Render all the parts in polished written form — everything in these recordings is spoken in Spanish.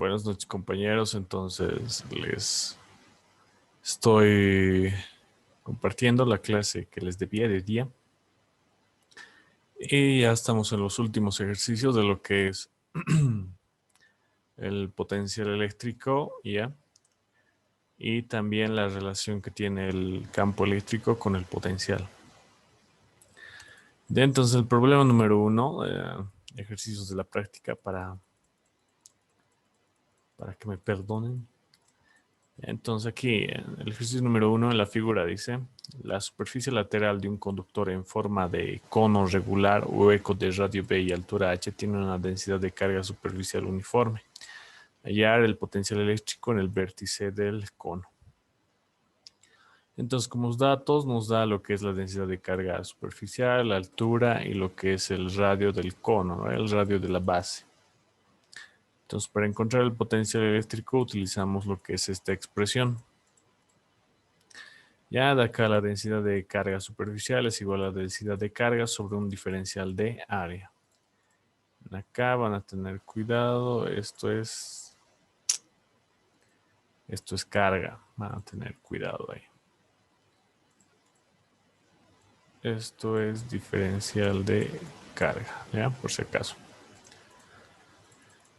Buenas noches, compañeros. Entonces, les estoy compartiendo la clase que les debía de día. Y ya estamos en los últimos ejercicios de lo que es el potencial eléctrico, ¿ya? Y también la relación que tiene el campo eléctrico con el potencial. Ya, entonces, el problema número 1, ejercicios de la práctica para que me perdonen. Entonces aquí, el ejercicio número 1 en la figura dice, la superficie lateral de un conductor en forma de cono regular o eco de radio B y altura H tiene una densidad de carga superficial uniforme. Hallar el potencial eléctrico en el vértice del cono. Entonces, como datos nos da lo que es la densidad de carga superficial, la altura y lo que es el radio del cono, ¿no? El radio de la base. Entonces, para encontrar el potencial eléctrico utilizamos lo que es esta expresión. Ya de acá la densidad de carga superficial es igual a la densidad de carga sobre un diferencial de área. Acá van a tener cuidado, esto es carga, van a tener cuidado ahí. Esto es diferencial de carga, ya, por si acaso.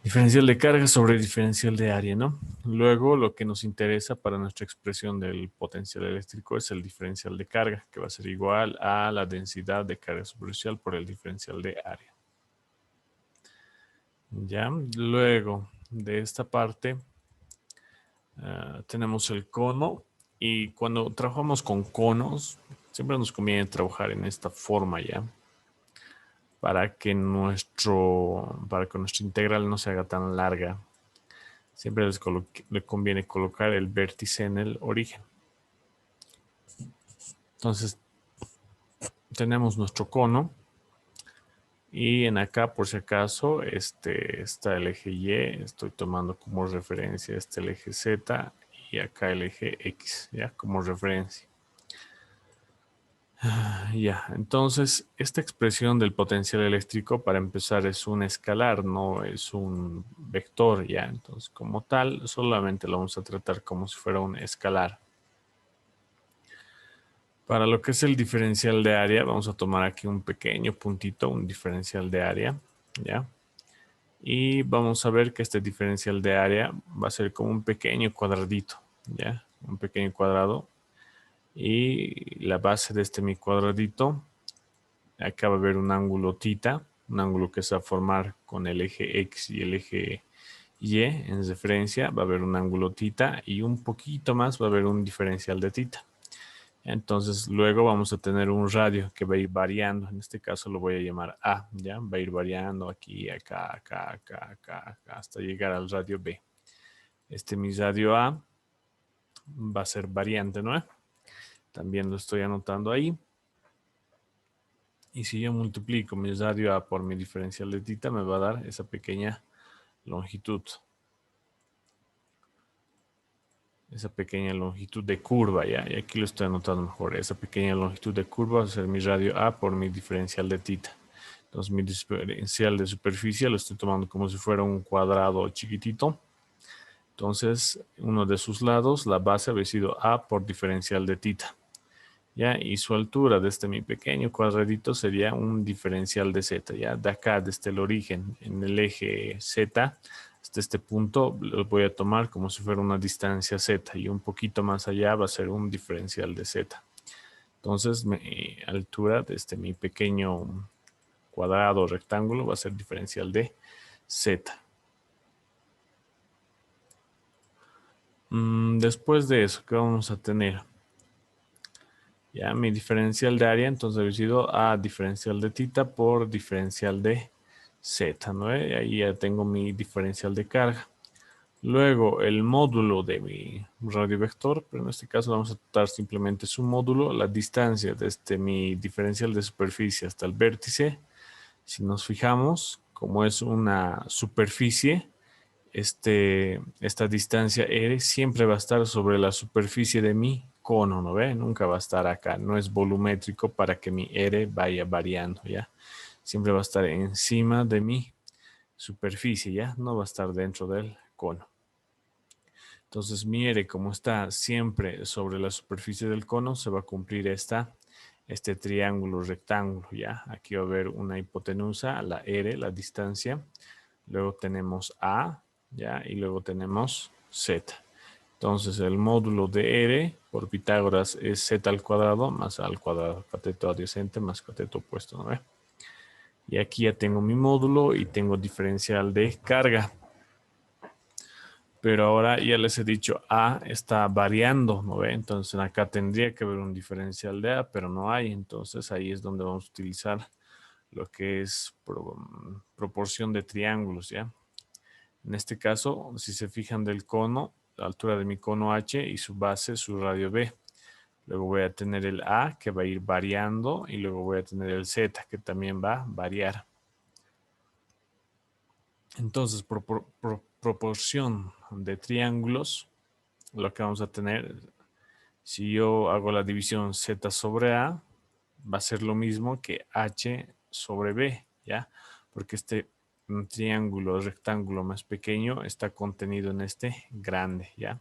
Diferencial de carga sobre diferencial de área, ¿no? Luego lo que nos interesa para nuestra expresión del potencial eléctrico es el diferencial de carga, que va a ser igual a la densidad de carga superficial por el diferencial de área. Ya, luego de esta parte tenemos el cono, y cuando trabajamos con conos siempre nos conviene trabajar en esta forma ya, para que nuestra integral no se haga tan larga. Siempre le conviene colocar el vértice en el origen. Entonces tenemos nuestro cono. Y en acá, por si acaso, está el eje Y. Estoy tomando como referencia el eje Z y acá el eje X, ya, como referencia. Ya, entonces, esta expresión del potencial eléctrico, para empezar, es un escalar, no es un vector, ya. Entonces, como tal, solamente lo vamos a tratar como si fuera un escalar. Para lo que es el diferencial de área, vamos a tomar aquí un pequeño puntito, un diferencial de área, ¿ya? Y vamos a ver que este diferencial de área va a ser como un pequeño cuadradito, ¿ya? Un pequeño cuadrado. Y la base de mi cuadradito, acá va a haber un ángulo θ, un ángulo que se va a formar con el eje X y el eje Y en referencia. Va a haber un ángulo θ y un poquito más va a haber un diferencial de θ. Entonces luego vamos a tener un radio que va a ir variando. En este caso lo voy a llamar A, ¿ya? Va a ir variando aquí, acá, hasta llegar al radio B. Mi radio A va a ser variante, ¿no? También lo estoy anotando ahí. Y si yo multiplico mi radio A por mi diferencial de θ, me va a dar esa pequeña longitud. Esa pequeña longitud de curva, ¿ya? Y aquí lo estoy anotando mejor. Esa pequeña longitud de curva va a ser mi radio A por mi diferencial de θ. Entonces mi diferencial de superficie lo estoy tomando como si fuera un cuadrado chiquitito. Entonces uno de sus lados, la base había sido A por diferencial de θ. ¿Ya? Y su altura desde mi pequeño cuadradito sería un diferencial de z. ¿Ya? De acá, desde el origen, en el eje z, hasta este punto lo voy a tomar como si fuera una distancia z. Y un poquito más allá va a ser un diferencial de z. Entonces mi altura desde mi pequeño cuadrado o rectángulo va a ser diferencial de z. Después de eso, ¿qué vamos a tener? Ya, mi diferencial de área, entonces ha sido A diferencial de θ por diferencial de z, ¿no? Y ahí ya tengo mi diferencial de carga. Luego, el módulo de mi radio vector, pero en este caso vamos a tratar simplemente su módulo, la distancia desde mi diferencial de superficie hasta el vértice. Si nos fijamos, como es una superficie, esta distancia R siempre va a estar sobre la superficie de mi cono, ¿no ve? Nunca va a estar acá, no es volumétrico para que mi R vaya variando, ¿ya? Siempre va a estar encima de mi superficie, ¿ya? No va a estar dentro del cono. Entonces mi R, como está siempre sobre la superficie del cono, se va a cumplir este triángulo rectángulo, ¿ya? Aquí va a haber una hipotenusa, la R, la distancia. Luego tenemos A, ¿ya? Y luego tenemos Z. Entonces el módulo de R por Pitágoras es Z al cuadrado más A al cuadrado, cateto adyacente más cateto opuesto, ¿no ve? Y aquí ya tengo mi módulo y tengo diferencial de carga. Pero ahora ya les he dicho, A está variando, ¿no ve? Entonces acá tendría que haber un diferencial de A, pero no hay. Entonces ahí es donde vamos a utilizar lo que es proporción de triángulos, ¿ya? En este caso, si se fijan del cono, la altura de mi cono H y su base, su radio B. Luego voy a tener el A que va a ir variando y luego voy a tener el Z que también va a variar. Entonces, por proporción de triángulos, lo que vamos a tener, si yo hago la división Z sobre A, va a ser lo mismo que H sobre B, ¿ya? Porque este triángulo rectángulo más pequeño está contenido en este grande, ¿ya?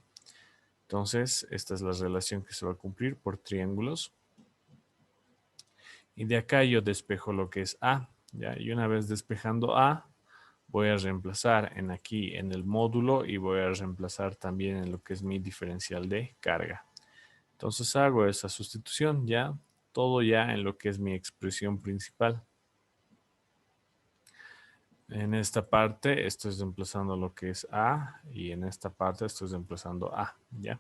Entonces, esta es la relación que se va a cumplir por triángulos. Y de acá yo despejo lo que es A, ¿ya? Y una vez despejando A, voy a reemplazar aquí en el módulo y voy a reemplazar también en lo que es mi diferencial de carga. Entonces hago esa sustitución ya, todo ya en lo que es mi expresión principal. En esta parte estoy reemplazando lo que es A y en esta parte estoy reemplazando A, ¿ya?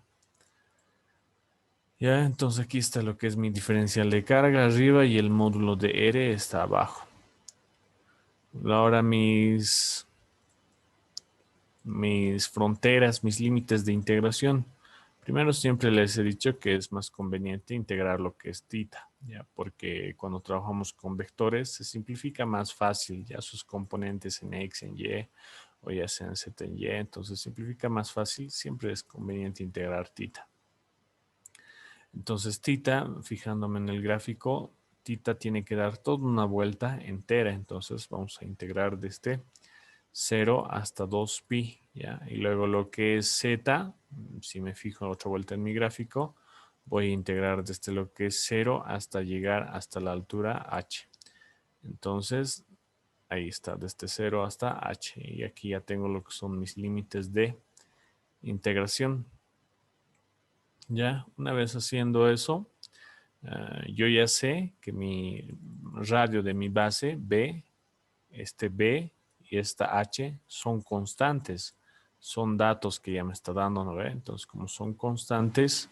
Ya, entonces aquí está lo que es mi diferencial de carga arriba y el módulo de R está abajo. Ahora mis fronteras, mis límites de integración. Primero siempre les he dicho que es más conveniente integrar lo que es tita, ¿ya? Porque cuando trabajamos con vectores se simplifica más fácil ya sus componentes en X, en Y o ya sea en Z en Y, entonces simplifica más fácil, siempre es conveniente integrar tita. Entonces tita, fijándome en el gráfico, tita tiene que dar toda una vuelta entera, entonces vamos a integrar desde 0 hasta 2pi, ¿ya? Y luego lo que es z, si me fijo otra vuelta en mi gráfico, voy a integrar desde lo que es 0 hasta llegar hasta la altura h. Entonces, ahí está, desde 0 hasta h. Y aquí ya tengo lo que son mis límites de integración. Ya, una vez haciendo eso, yo ya sé que mi radio de mi base B, este B y esta H son constantes. Son datos que ya me está dando, ¿no ve? Entonces, como son constantes,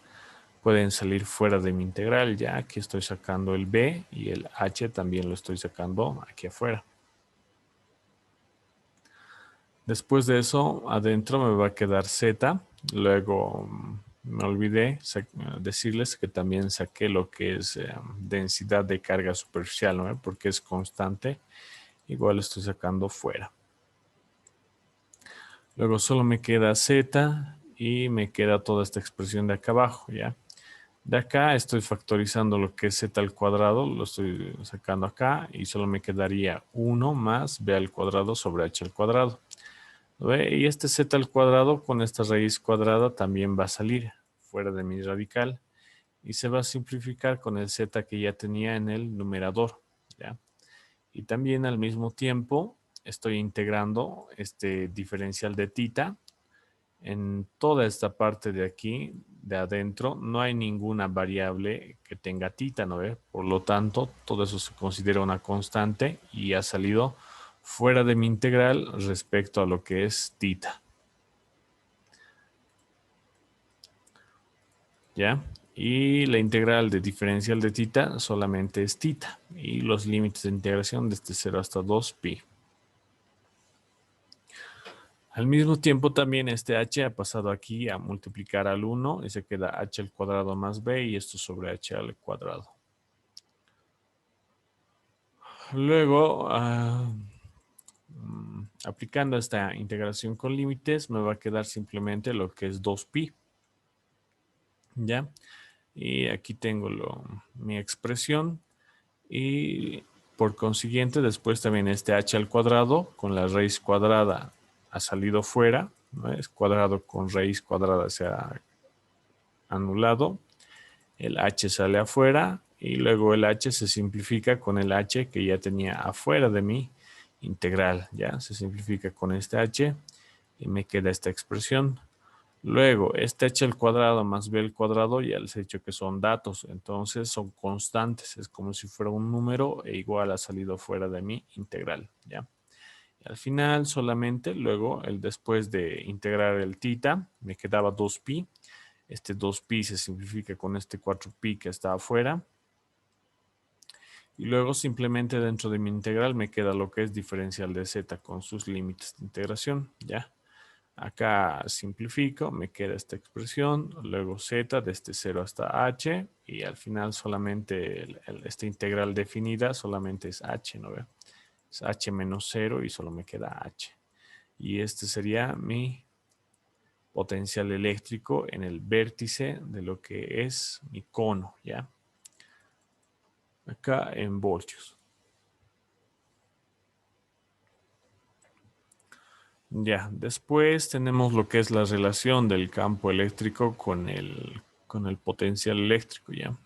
pueden salir fuera de mi integral. Ya aquí estoy sacando el B y el H también lo estoy sacando aquí afuera. Después de eso, adentro me va a quedar Z. Luego me olvidé decirles que también saqué lo que es densidad de carga superficial, ¿no? Porque es constante. Igual estoy sacando fuera. Luego solo me queda Z y me queda toda esta expresión de acá abajo, ¿ya? De acá estoy factorizando lo que es Z al cuadrado, lo estoy sacando acá y solo me quedaría 1 más B al cuadrado sobre H al cuadrado. ¿Ve? Y este Z al cuadrado con esta raíz cuadrada también va a salir fuera de mi radical y se va a simplificar con el Z que ya tenía en el numerador, ¿ya? Y también al mismo tiempo estoy integrando este diferencial de tita. En toda esta parte de aquí, de adentro, no hay ninguna variable que tenga tita, ¿no ve? Por lo tanto, todo eso se considera una constante y ha salido fuera de mi integral respecto a lo que es tita. ¿Ya? Y la integral de diferencial de tita solamente es tita. Y los límites de integración desde 0 hasta 2pi. Al mismo tiempo también este h ha pasado aquí a multiplicar al 1 y se queda h al cuadrado más b y esto sobre h al cuadrado. Luego, aplicando esta integración con límites, me va a quedar simplemente lo que es 2pi. ¿Ya? Y aquí tengo mi expresión y por consiguiente después también este h al cuadrado con la raíz cuadrada ha salido fuera ¿no es? Cuadrado con raíz cuadrada se ha anulado. El h sale afuera y luego el h se simplifica con el h que ya tenía afuera de mi integral. Ya se simplifica con este h y me queda esta expresión. Luego, este h al cuadrado más b al cuadrado ya les he dicho que son datos, entonces son constantes. Es como si fuera un número e igual ha salido fuera de mi integral. ¿Ya? Y al final solamente luego, después de integrar el tita, me quedaba 2pi. Este 2pi se simplifica con este 4pi que está afuera. Y luego simplemente dentro de mi integral me queda lo que es diferencial de z con sus límites de integración. ¿Ya? Acá simplifico, me queda esta expresión, luego z desde 0 hasta h y al final solamente esta integral definida solamente es h, ¿no ve? Es h menos 0 y solo me queda h. Y este sería mi potencial eléctrico en el vértice de lo que es mi cono, ¿ya? Acá en voltios. Ya, después tenemos lo que es la relación del campo eléctrico con el potencial eléctrico, ¿ya?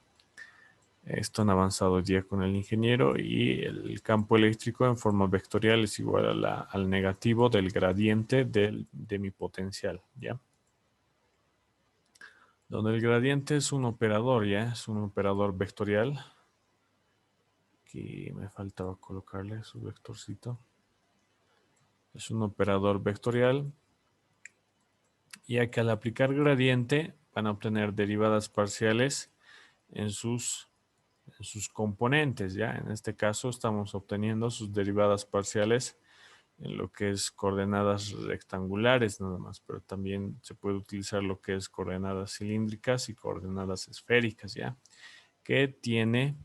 Esto han avanzado ya con el ingeniero y el campo eléctrico en forma vectorial es igual al negativo del gradiente de mi potencial, ¿ya? Donde el gradiente es un operador, ¿ya? Es un operador vectorial. Aquí me faltaba colocarle su vectorcito. Es un operador vectorial, ya que al aplicar gradiente van a obtener derivadas parciales en sus componentes, ¿ya? En este caso estamos obteniendo sus derivadas parciales en lo que es coordenadas rectangulares nada más, pero también se puede utilizar lo que es coordenadas cilíndricas y coordenadas esféricas, ¿ya? Que tiene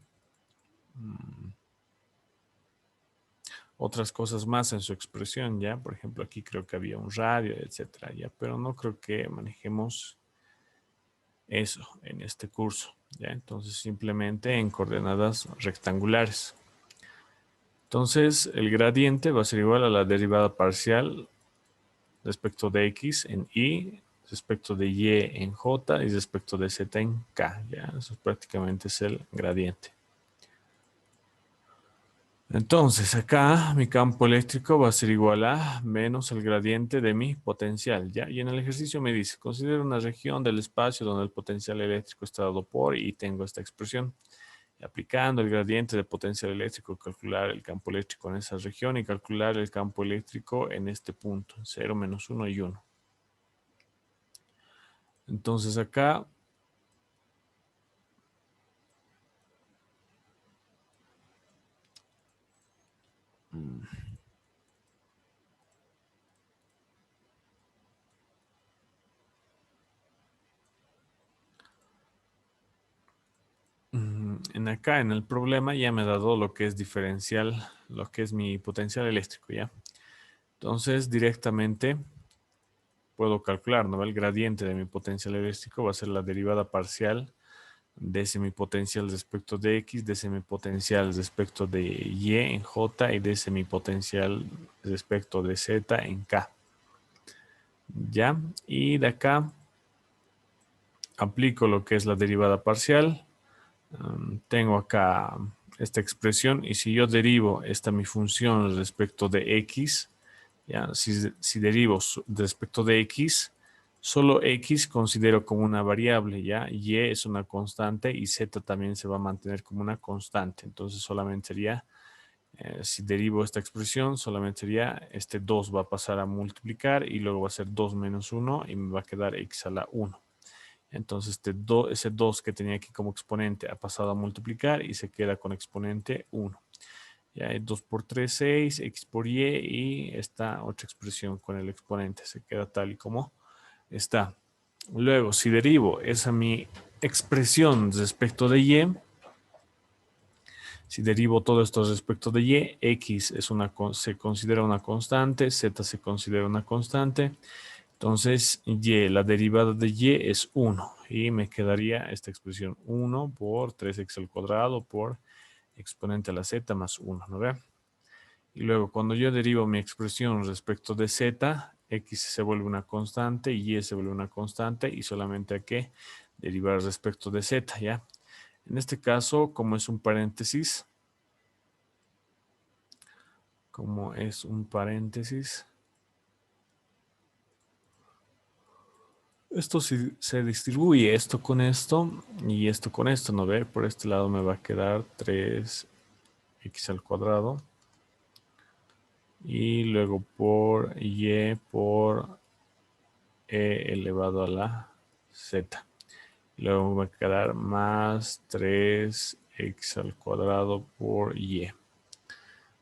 otras cosas más en su expresión, ¿ya? Por ejemplo, aquí creo que había un radio, etcétera, ¿ya? Pero no creo que manejemos eso en este curso, ¿ya? Entonces, simplemente en coordenadas rectangulares. Entonces, el gradiente va a ser igual a la derivada parcial respecto de x en y, respecto de y en j y respecto de z en k, ¿ya? Eso prácticamente es el gradiente. Entonces, acá mi campo eléctrico va a ser igual a menos el gradiente de mi potencial, ¿ya? Y en el ejercicio me dice, considera una región del espacio donde el potencial eléctrico está dado por, y tengo esta expresión. Y aplicando el gradiente de potencial eléctrico, calcular el campo eléctrico en esa región y calcular el campo eléctrico en este punto, 0, menos 1 y 1. Entonces acá en el problema ya me ha dado lo que es diferencial, lo que es mi potencial eléctrico, ¿ya? Entonces directamente puedo calcular, ¿no? El gradiente de mi potencial eléctrico va a ser la derivada parcial de ese mi potencial respecto de x, de ese mi potencial respecto de y en j y de ese mi potencial respecto de z en k. ¿Ya? Y de acá aplico lo que es la derivada parcial. Tengo acá esta expresión y si yo derivo esta mi función respecto de x, ¿ya? Si derivo respecto de x, solo x considero como una variable, ¿ya? Y es una constante y z también se va a mantener como una constante. Entonces solamente sería, si derivo esta expresión, solamente sería este 2 va a pasar a multiplicar y luego va a ser 2 menos 1 y me va a quedar x a la 1. Entonces ese 2 que tenía aquí como exponente ha pasado a multiplicar y se queda con exponente 1. Ya 2 por 3, 6, x por y esta otra expresión con el exponente se queda tal y como está. Luego, si derivo esa mi expresión respecto de y, si derivo todo esto respecto de y, x se considera una constante, z se considera una constante. Entonces, la derivada de y es 1 y me quedaría esta expresión 1 por 3x al cuadrado por exponente a la z más 1, ¿no ve? Y luego, cuando yo derivo mi expresión respecto de z, X se vuelve una constante, Y se vuelve una constante y solamente hay que derivar respecto de Z, ¿ya? En este caso, como es un paréntesis, esto se distribuye esto con esto y esto con esto, ¿no ve? Por este lado me va a quedar 3x al cuadrado. Y luego por y por e elevado a la z. Luego va a quedar más 3x al cuadrado por y.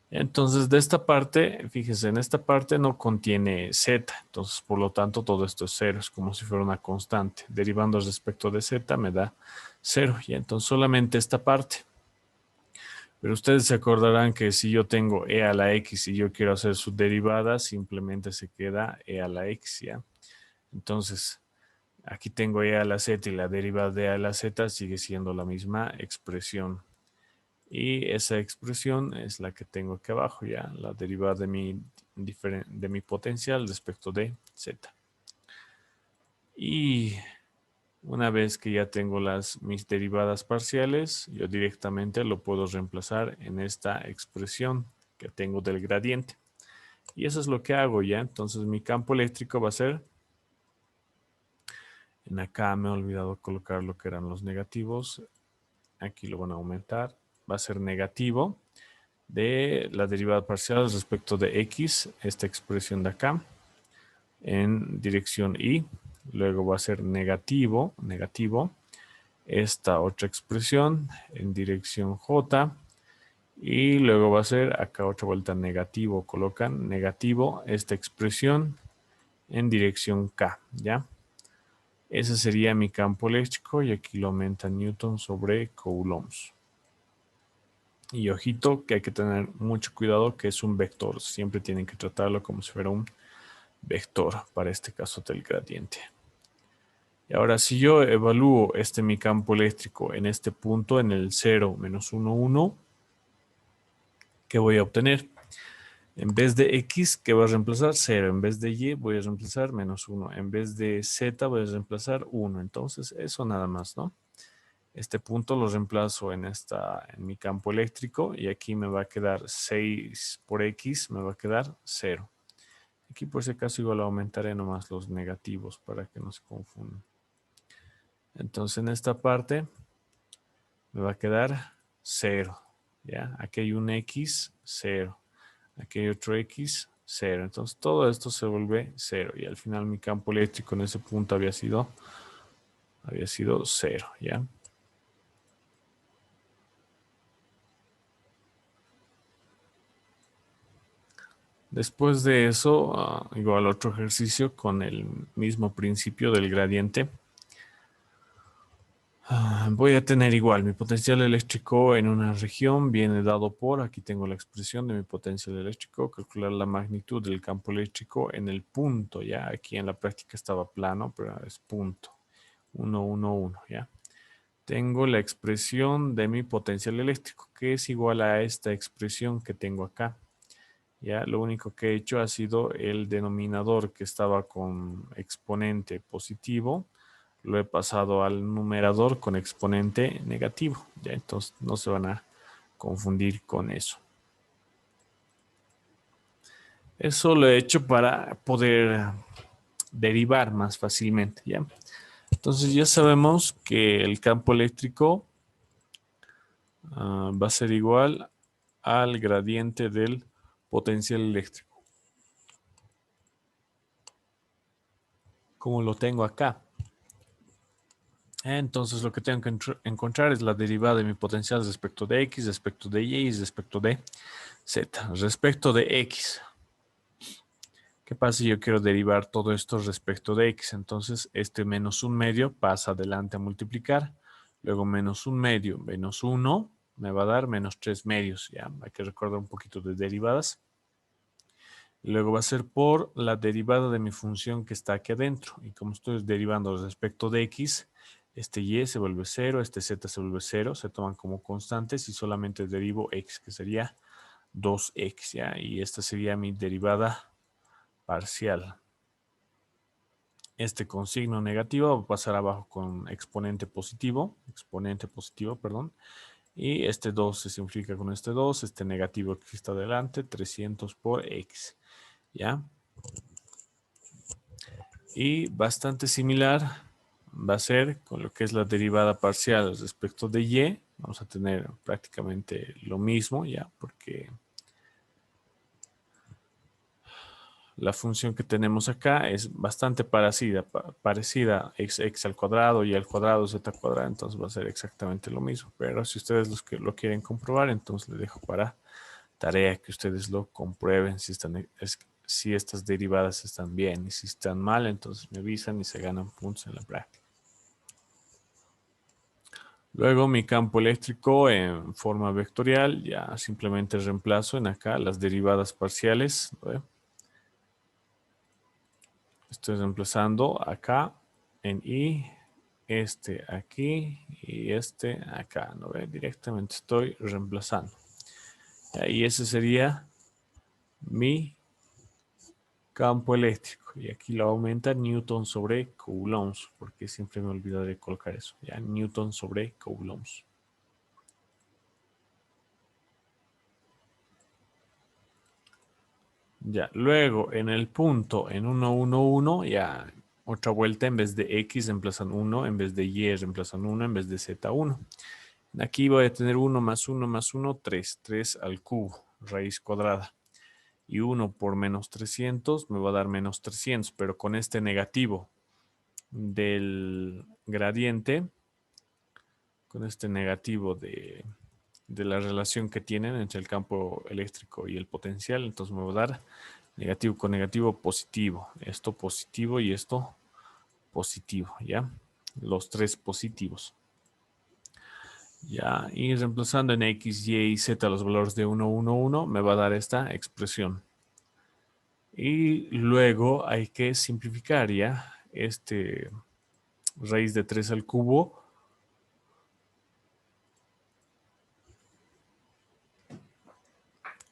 Entonces, de esta parte, fíjense, en esta parte no contiene z. Entonces, por lo tanto, todo esto es cero. Es como si fuera una constante. Derivando respecto de z me da 0. Y entonces solamente esta parte. Pero ustedes se acordarán que si yo tengo e a la x y yo quiero hacer su derivada, simplemente se queda e a la x, ¿ya? Entonces, aquí tengo e a la z y la derivada de e a la z sigue siendo la misma expresión. Y esa expresión es la que tengo aquí abajo, ¿ya? La derivada de mi potencial respecto de z. Y una vez que ya tengo mis derivadas parciales, yo directamente lo puedo reemplazar en esta expresión que tengo del gradiente. Y eso es lo que hago ya. Entonces mi campo eléctrico va a ser, en acá me he olvidado colocar lo que eran los negativos. Aquí lo van a aumentar. Va a ser negativo de la derivada parcial respecto de x, esta expresión de acá, en dirección y. Luego va a ser negativo esta otra expresión en dirección J y luego va a ser acá otra vuelta negativo, colocan negativo esta expresión en dirección K, ¿ya? Ese sería mi campo eléctrico y aquí lo aumenta Newton sobre coulombs. Y ojito que hay que tener mucho cuidado que es un vector, siempre tienen que tratarlo como si fuera un vector para este caso del gradiente. Y ahora si yo evalúo mi campo eléctrico en este punto, en el 0, menos 1, 1, ¿qué voy a obtener? En vez de x, ¿qué voy a reemplazar? 0. En vez de y, voy a reemplazar menos 1. En vez de z, voy a reemplazar 1. Entonces, eso nada más, ¿no? Este punto lo reemplazo en mi campo eléctrico y aquí me va a quedar 6 por x, me va a quedar 0. Aquí por si acaso igual aumentaré nomás los negativos para que no se confundan. Entonces en esta parte me va a quedar 0. ¿Ya? Aquí hay un x, 0. Aquí hay otro x, 0. Entonces todo esto se vuelve 0. Y al final mi campo eléctrico en ese punto había sido 0. ¿Ya? Después de eso, igual otro ejercicio con el mismo principio del gradiente. Voy a tener igual mi potencial eléctrico en una región viene dado por, aquí tengo la expresión de mi potencial eléctrico, calcular la magnitud del campo eléctrico en el punto, ya aquí en la práctica estaba plano, pero es punto, 1, 1, 1, ya. Tengo la expresión de mi potencial eléctrico, que es igual a esta expresión que tengo acá. Ya, lo único que he hecho ha sido el denominador que estaba con exponente positivo, lo he pasado al numerador con exponente negativo. Ya, entonces no se van a confundir con eso. Eso lo he hecho para poder derivar más fácilmente, ¿ya? Entonces ya sabemos que el campo eléctrico va a ser igual al gradiente del potencial eléctrico. Como lo tengo acá. Entonces lo que tengo que encontrar es la derivada de mi potencial respecto de x, respecto de y y respecto de z. Respecto de x. ¿Qué pasa si yo quiero derivar todo esto respecto de x? Entonces este menos un medio pasa adelante a multiplicar. Luego menos un medio menos 1 me va a dar menos 3 medios. Ya, hay que recordar un poquito de derivadas. Y luego va a ser por la derivada de mi función que está aquí adentro. Y como estoy derivando respecto de x, este y se vuelve 0, este z se vuelve 0, se toman como constantes y solamente derivo x, que sería 2x, ¿ya? Y esta sería mi derivada parcial. Este con signo negativo va a pasar abajo con exponente positivo, perdón. Y este 2 se simplifica con este 2, este negativo que está adelante, 300 por x, ¿ya? Y bastante similar va a ser con lo que es la derivada parcial respecto de y. Vamos a tener prácticamente lo mismo, ¿ya? Porque la función que tenemos acá es bastante parecida x al cuadrado y al cuadrado z cuadrado, entonces va a ser exactamente lo mismo. Pero si ustedes los que lo quieren comprobar, entonces les dejo para tarea que ustedes lo comprueben si estas derivadas están bien y si están mal, entonces me avisan y se ganan puntos en la práctica. Luego mi campo eléctrico en forma vectorial, ya simplemente reemplazo en acá las derivadas parciales, ¿no? Estoy reemplazando acá en I, este aquí y este acá, ¿no ve? Directamente estoy reemplazando. Y ese sería mi campo eléctrico. Y aquí lo aumenta Newton sobre coulombs, porque siempre me olvido de colocar eso. Ya, Newton sobre coulombs. Ya, luego en el punto, en 1, 1, 1, ya otra vuelta en vez de X reemplazan 1, en vez de Y reemplazan 1, en vez de Z 1. Aquí voy a tener 1 más 1 más 1, 3. 3 al cubo, raíz cuadrada. Y 1 por menos 300 me va a dar menos 300, pero con este negativo del gradiente, con este negativo de la relación que tienen entre el campo eléctrico y el potencial, entonces me va a dar negativo con negativo positivo, esto positivo y esto positivo, ¿ya? Los tres positivos. Ya, y reemplazando en X, Y y Z los valores de 1, 1, 1, me va a dar esta expresión. Y luego hay que simplificar ya este raíz de 3 al cubo.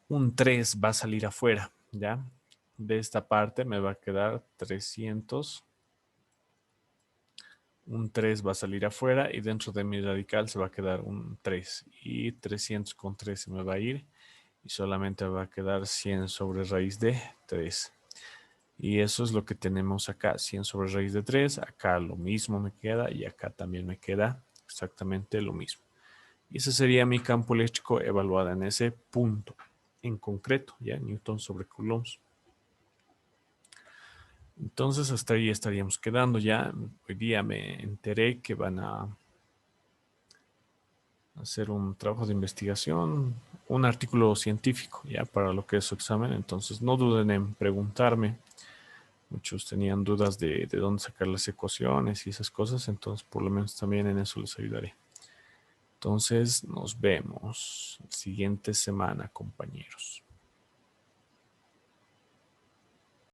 Un 3 va a salir afuera, ¿ya? De esta parte me va a quedar 300. Un 3 va a salir afuera y dentro de mi radical se va a quedar un 3. Y 300 con 3 se me va a ir y solamente va a quedar 100 sobre raíz de 3. Y eso es lo que tenemos acá, 100 sobre raíz de 3. Acá lo mismo me queda y acá también me queda exactamente lo mismo. Y ese sería mi campo eléctrico evaluado en ese punto en concreto, ya Newton sobre coulombs. Entonces hasta ahí estaríamos quedando ya. Hoy día me enteré que van a hacer un trabajo de investigación, un artículo científico ya para lo que es su examen. Entonces no duden en preguntarme. Muchos tenían dudas de dónde sacar las ecuaciones y esas cosas, entonces por lo menos también en eso les ayudaré. Entonces nos vemos la siguiente semana, compañeros.